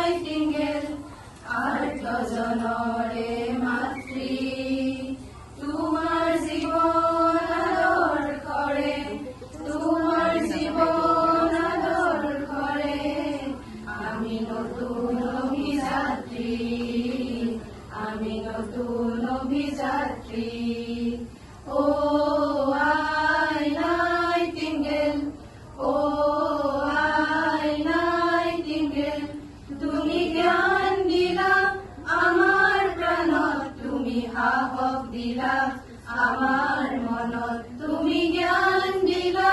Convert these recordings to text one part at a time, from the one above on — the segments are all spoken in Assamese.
নাইটিঙ্গেল আর্তজনরে মাতৃ তোমার জীবন আদর করে তোমার জীবন আদর করে আমি নতুন অভিযাত্রী আমি নতুন অভিযাত্রী ও আই নাইটিঙ্গেল ও আই নাইটিঙ্গেল তুমি জ্ঞান দিলা আমার প্রাণত তুমি সাহস দিলা আমার মনত তুমি জ্ঞান দিলা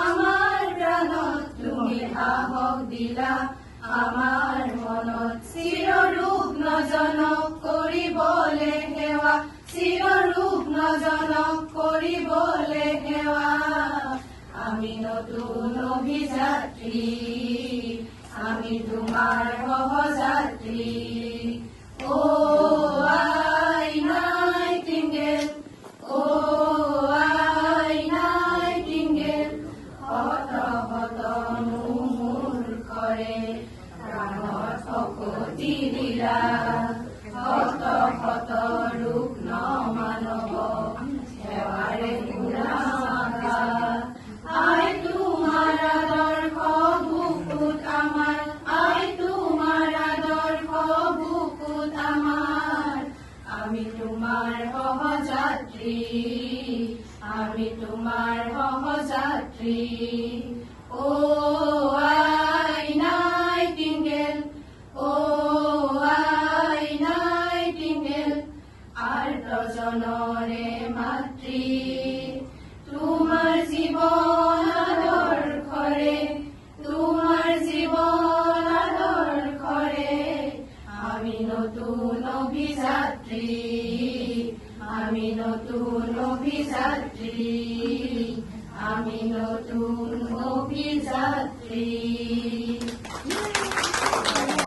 আমার প্রাণত তুমি সাহস দিলা আমার মনত চিৰৰূপ নজনক কৰিবলে সেৱা চিৰৰূপ নজনক কৰিবলে সেৱা আমি নতুন অভিযাত্ৰী আমি তোমাৰ সহযাত্ৰী ও আই নাইটিঙ্গেল ও আই নাইটিঙ্গেল শত শত মোৰ কৰে প্ৰাণত শক্তি দিলা শত শত ৰূপ মানৱ সেৱাৰে পুৰা আই তোমাৰ আদৰ্শ বুকুত আমাৰ আই তোমাৰ আদৰ্শ বুকুত আমাৰ আমি তোমাৰ সহযাত্ৰী আমি তোমাৰ সহযাত্ৰী ও আই নাইটিঙ্গেল ও আই নাইটিঙ্গেল আৰ্তজনৰে মাতৃ তোমাৰ জীবন আদৰ কৰে তোমাৰ জীবন আদৰ কৰে আমি নতুন অভিযাত্ৰী আমি নতুন অভিযাত্ৰী আমি নতুন অভিযাত্ৰী